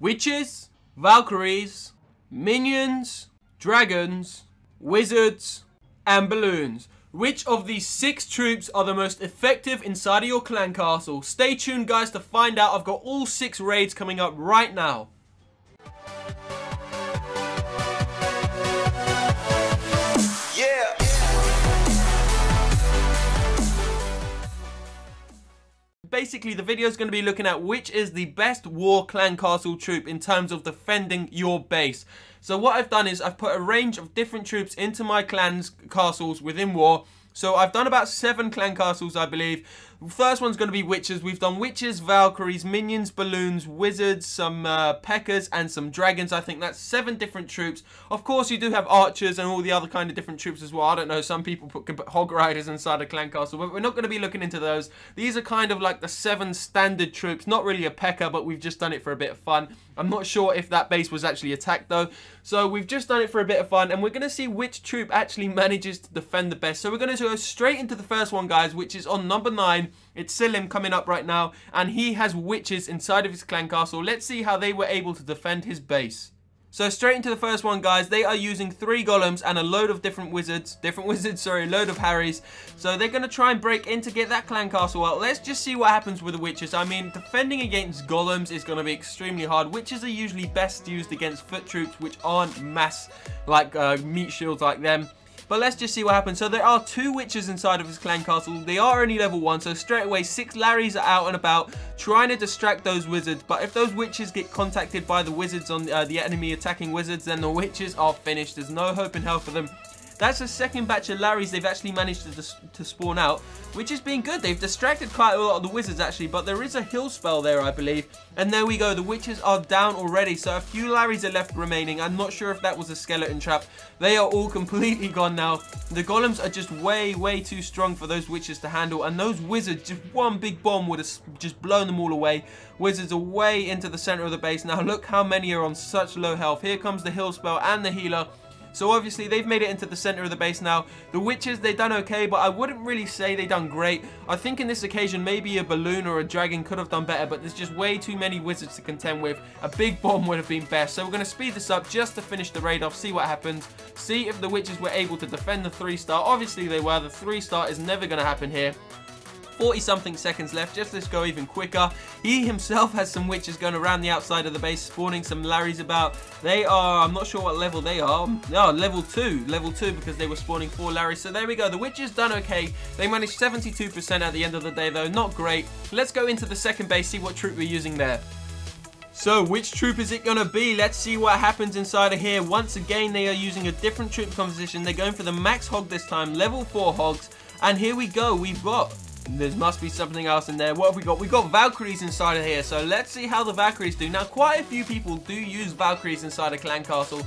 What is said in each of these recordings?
witches, Valkyries, minions, dragons, wizards, and balloons. Which of these 6 troops are the most effective inside of your clan castle? Stay tuned, guys, to find out. I've got all 6 raids coming up right now. Basically, the video is going to be looking at which is the best war clan castle troop in terms of defending your base. So what I've done is I've put a range of different troops into my clan's castles within war. So I've done about 7 clan castles, I believe. The first one's going to be witches. We've done witches, Valkyries, minions, balloons, wizards, some Pekkas, and some dragons. I think that's 7 different troops. Of course, you do have archers and all the other kind of different troops as well. I don't know, some people can put hog riders inside a clan castle, but we're not going to be looking into those. These are kind of like the 7 standard troops. Not really a Pekka, but we've just done it for a bit of fun. I'm not sure if that base was actually attacked though. So we've just done it for a bit of fun, and we're going to see which troop actually manages to defend the best. So we're going to go straight into the first one, guys, which is on number 9. It's Selim coming up right now, and he has witches inside of his clan castle. Let's see how they were able to defend his base. So straight into the first one, guys. They are using 3 golems and a load of different wizards, a load of Harrys. So they're going to try and break in to get that clan castle out. Let's just see what happens with the witches. I mean, defending against golems is going to be extremely hard. Witches are usually best used against foot troops, which aren't mass like meat shields like them. But let's just see what happens. So there are 2 witches inside of his clan castle. They are only level 1, so straight away 6 Larrys are out and about trying to distract those wizards. But if those witches get contacted by the wizards on the enemy attacking wizards, then the witches are finished. There's no hope in hell for them. That's the second batch of Larrys they've actually managed to spawn out, which has been good. They've distracted quite a lot of the wizards actually, but there is a heal spell there, I believe. And there we go, the witches are down already, so a few Larrys are left remaining. I'm not sure if that was a skeleton trap. They are all completely gone now. The golems are just way too strong for those witches to handle, and those wizards, just one big bomb would have just blown them all away. Wizards are way into the center of the base. Now look how many are on such low health. Here comes the heal spell and the healer. So obviously they've made it into the center of the base now. The witches, they've done okay, but I wouldn't really say they've done great. I think in this occasion maybe a balloon or a dragon could have done better, but there's just way too many wizards to contend with. A big bomb would have been best. So we're going to speed this up just to finish the raid off, see what happens, see if the witches were able to defend the 3-star. Obviously they were. The 3-star is never going to happen here. 40-something seconds left. Just let's go even quicker. He himself has some witches going around the outside of the base, spawning some Larrys about. They are, I'm not sure what level they are. No, level 2 because they were spawning 4 Larrys. So there we go. The witches done okay. They managed 72% at the end of the day though. Not great. Let's go into the second base, see what troop we're using there. So, which troop is it going to be? Let's see what happens inside of here. Once again, they are using a different troop composition. They're going for the max hog this time, level 4 hogs. And here we go. We've got... There must be something else in there. What have we got? We've got Valkyries inside of here. So let's see how the Valkyries do. Now, quite a few people do use Valkyries inside a clan castle.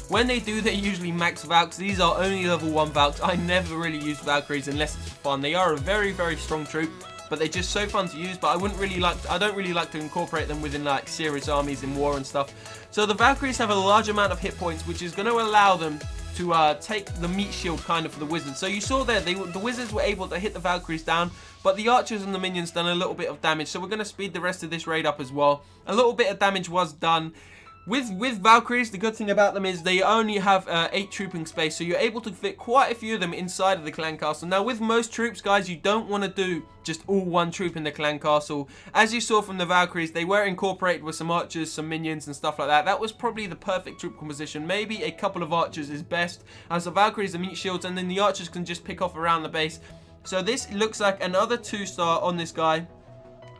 When they do, they usually max Valks. These are only level 1 Valks. I never really use Valkyries unless it's for fun. They are a very strong troop, but they're just so fun to use. But I don't really like to incorporate them within like serious armies in war and stuff. So the Valkyries have a large amount of hit points, which is going to allow them to take the meat shield kind of for the wizards. So you saw there, the wizards were able to hit the Valkyries down, but the archers and the minions done a little bit of damage. So we're going to speed the rest of this raid up as well. A little bit of damage was done. With Valkyries, the good thing about them is they only have 8 trooping space, so you're able to fit quite a few of them inside of the clan castle. Now, with most troops, guys, you don't want to do just all one troop in the clan castle. As you saw from the Valkyries, they were incorporated with some archers, some minions, and stuff like that. That was probably the perfect troop composition. Maybe a couple of archers is best, as the Valkyries are meat shields, and then the archers can just pick off around the base. So this looks like another 2-star on this guy.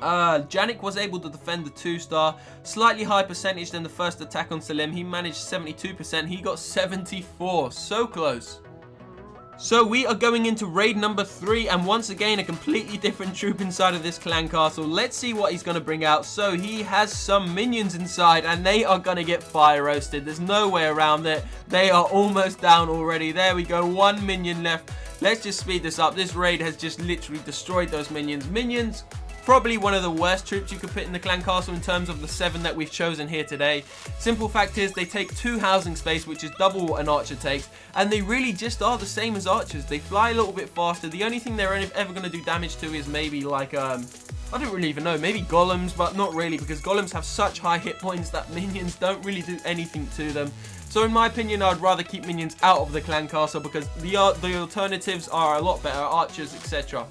Janik was able to defend the 2-star, slightly higher percentage than the first attack on Selim. He managed 72%, he got 74, so close. So we are going into raid number 3, and once again a completely different troop inside of this clan castle. Let's see what he's going to bring out. So he has some minions inside, and they are going to get fire roasted. There's no way around it. They are almost down already. There we go, 1 minion left. Let's just speed this up. This raid has just literally destroyed those minions. Minions, probably one of the worst troops you could put in the clan castle in terms of the 7 that we've chosen here today. Simple fact is they take 2 housing space, which is double what an archer takes, and they really just are the same as archers. They fly a little bit faster. The only thing they're ever going to do damage to is maybe like I don't really even know, maybe golems, but not really, because golems have such high hit points that minions don't really do anything to them. So in my opinion, I'd rather keep minions out of the clan castle, because the alternatives are a lot better, archers, etc.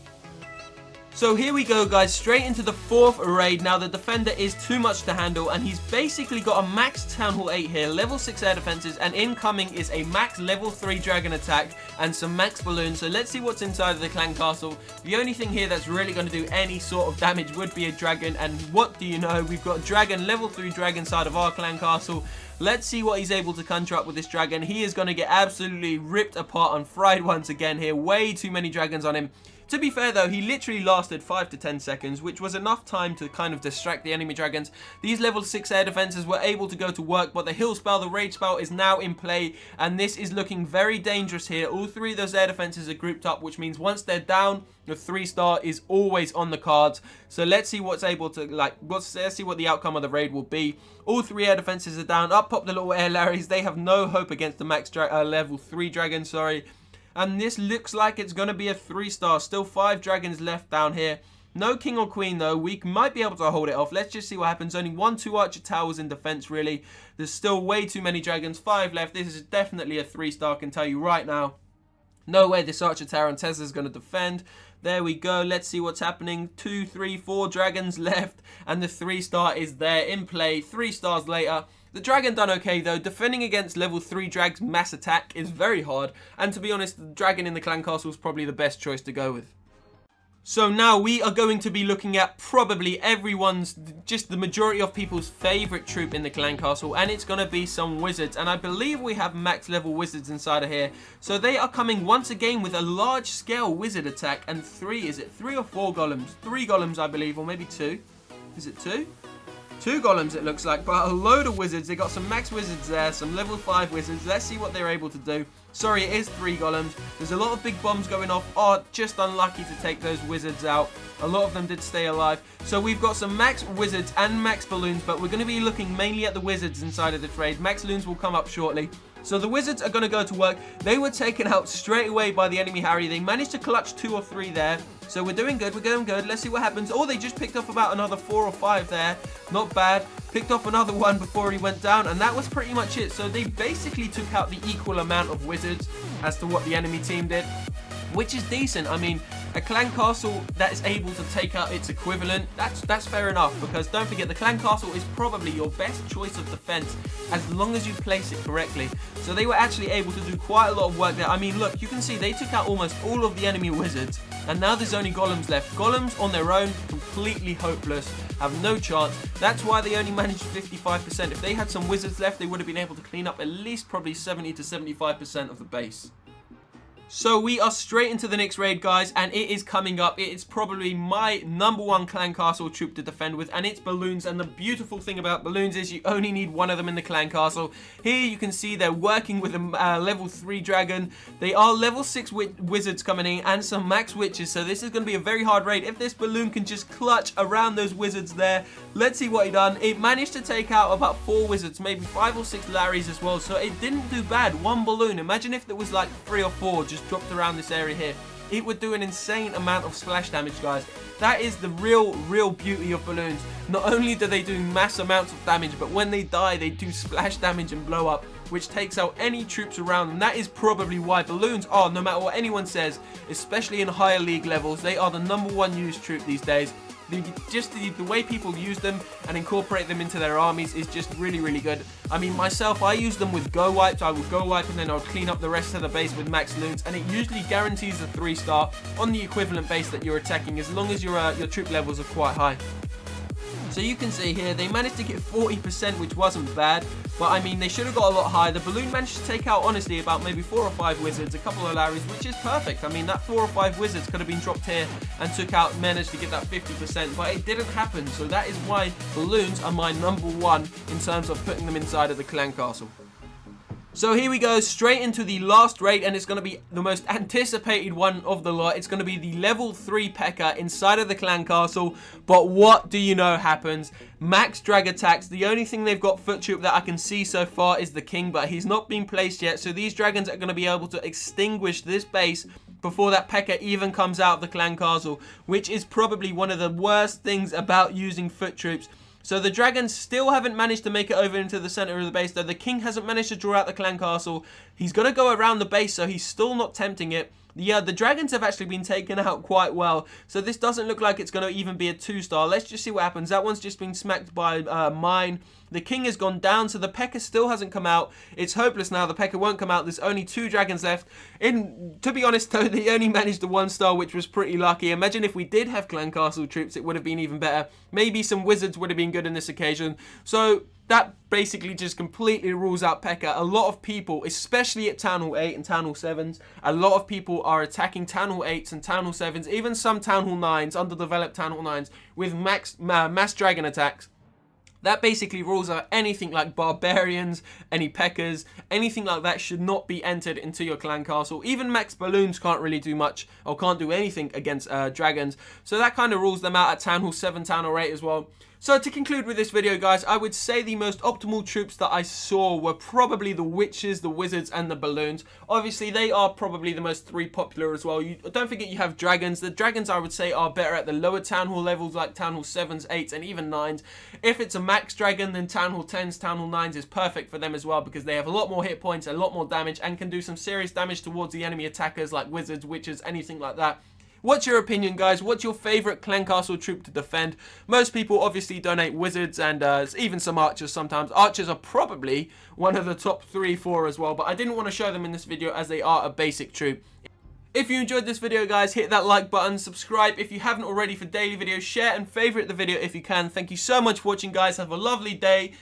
So here we go, guys, straight into the 4th raid. Now the defender is too much to handle, and he's basically got a max Town Hall 8 here, level 6 air defenses, and incoming is a max level 3 dragon attack and some max balloons. So let's see what's inside of the clan castle. The only thing here that's really going to do any sort of damage would be a dragon, and what do you know, we've got a dragon, level 3 dragon side of our clan castle. Let's see what he's able to conjure up with this dragon. He is going to get absolutely ripped apart and fried once again here. Way too many dragons on him. To be fair though, he literally lasted 5 to 10 seconds, which was enough time to kind of distract the enemy dragons. These level 6 air defenses were able to go to work, but the heal spell, the rage spell, is now in play, and this is looking very dangerous here. All 3 of those air defenses are grouped up, which means once they're down, the 3-star is always on the cards. So let's see what's able to, let's see what the outcome of the raid will be. All 3 air defenses are down. Up pop the little air Larrys. They have no hope against the max level 3 dragon, sorry. And this looks like it's going to be a 3-star. Still 5 dragons left down here. No king or queen though. We might be able to hold it off. Let's just see what happens. Only 1-2 archer towers in defense really. There's still way too many dragons. 5 left. This is definitely a 3-star, I can tell you right now. No way this archer tower and Tesla is going to defend. There we go. Let's see what's happening. 2, 3, 4 dragons left. And the 3-star is there in play. 3 stars later. The dragon done okay though. Defending against level 3 drag's mass attack is very hard. And to be honest, the dragon in the clan castle is probably the best choice to go with. So now we are going to be looking at probably everyone's, just the majority of people's favorite troop in the clan castle, and it's going to be some wizards. And I believe we have max level wizards inside of here. So they are coming once again with a large scale wizard attack and 3 or 4 golems? 3 golems I believe, or maybe 2. Is it 2? 2 golems it looks like, but a load of wizards. They got some max wizards there, some level 5 wizards. Let's see what they're able to do. Sorry, it is 3 golems. There's a lot of big bombs going off. Oh, just unlucky to take those wizards out. A lot of them did stay alive. So we've got some max wizards and max balloons, but we're going to be looking mainly at the wizards inside of the trade. Max balloons will come up shortly. So the wizards are going to go to work. They were taken out straight away by the enemy Harry. They managed to clutch 2 or 3 there. So we're doing good. We're going good. Let's see what happens. Oh, they just picked off about another 4 or 5 there. Not bad. Picked off another one before he went down. And that was pretty much it. So they basically took out the equal amount of wizards as to what the enemy team did, which is decent. I mean, a clan castle that is able to take out its equivalent, that's fair enough, because don't forget, the clan castle is probably your best choice of defense as long as you place it correctly. So they were actually able to do quite a lot of work there. I mean, look, you can see they took out almost all of the enemy wizards, and now there's only golems left. Golems on their own, completely hopeless, have no chance. That's why they only managed 55%. If they had some wizards left, they would have been able to clean up at least probably 70 to 75% of the base. So we are straight into the next raid, guys, and it is coming up. It is probably my #1 clan castle troop to defend with, and it's balloons. And the beautiful thing about balloons is you only need 1 of them in the clan castle. Here you can see they're working with a level 3 dragon. They are level 6 wizards coming in and some max witches, so this is going to be a very hard raid. If this balloon can just clutch around those wizards there, let's see what he done. It managed to take out about 4 wizards, maybe 5 or 6 Larrys as well, so it didn't do bad. 1 balloon. Imagine if there was like 3 or 4 just dropped around this area here. It would do an insane amount of splash damage, guys. That is the real beauty of balloons. Not only do they do mass amounts of damage, but when they die, they do splash damage and blow up, which takes out any troops around them. That is probably why balloons are, no matter what anyone says, especially in higher league levels, they are the #1 used troop these days. The way people use them and incorporate them into their armies is just really good. I mean, myself, I use them with go wipes. I would go wipe and then I would clean up the rest of the base with max loons, and it usually guarantees a 3-star on the equivalent base that you're attacking, as long as your troop levels are quite high. So you can see here, they managed to get 40%, which wasn't bad. But I mean, they should have got a lot higher. The balloon managed to take out, honestly, about maybe 4 or 5 wizards, a couple of Larrys, which is perfect. I mean, that 4 or 5 wizards could have been dropped here and managed to get that 50%, but it didn't happen. So that is why balloons are my #1 in terms of putting them inside of the clan castle. So here we go, straight into the last raid, and it's going to be the most anticipated one of the lot. It's going to be the level 3 Pekka inside of the clan castle. But what do you know happens? Max drag attacks. The only thing they've got foot troop that I can see so far is the king, but he's not been placed yet. So these dragons are going to be able to extinguish this base before that Pekka even comes out of the clan castle, which is probably one of the worst things about using foot troops. So the dragons still haven't managed to make it over into the center of the base, though the king hasn't managed to draw out the clan castle. He's going to go around the base, so he's still not tempting it. Yeah, the dragons have actually been taken out quite well, so this doesn't look like it's going to even be a 2-star. Let's just see what happens. That one's just been smacked by mine. The king has gone down, so the Pekka still hasn't come out. It's hopeless now. The Pekka won't come out. There's only 2 dragons left. To be honest, though, they only managed the 1-star, which was pretty lucky. Imagine if we did have clan castle troops, it would have been even better. Maybe some wizards would have been good in this occasion. So that basically just completely rules out Pekka. A lot of people, especially at Town Hall 8 and Town Hall 7s, a lot of people are attacking Town Hall 8s and Town Hall 7s, even some Town Hall 9s, underdeveloped Town Hall 9s, with mass dragon attacks. That basically rules out anything like barbarians, any Pekkas, anything like that should not be entered into your clan castle. Even max balloons can't really do much, or can't do anything against dragons. So that kind of rules them out at Town Hall 7, Town Hall 8 as well. So to conclude with this video, guys, I would say the most optimal troops that I saw were probably the witches, the wizards, and the balloons. Obviously, they are probably the most 3 popular as well. Don't forget you have dragons. The dragons, I would say, are better at the lower Town Hall levels, like Town Hall 7s, 8s, and even 9s. If it's a max dragon, then Town Hall 10s, Town Hall 9s is perfect for them as well, because they have a lot more hit points, a lot more damage, and can do some serious damage towards the enemy attackers, like wizards, witches, anything like that. What's your opinion, guys? What's your favorite clan castle troop to defend? Most people obviously donate wizards and even some archers sometimes. Archers are probably one of the top 3, 4 as well, but I didn't want to show them in this video as they are a basic troop. If you enjoyed this video, guys, hit that like button, subscribe if you haven't already for daily videos, share and favorite the video if you can. Thank you so much for watching, guys. Have a lovely day.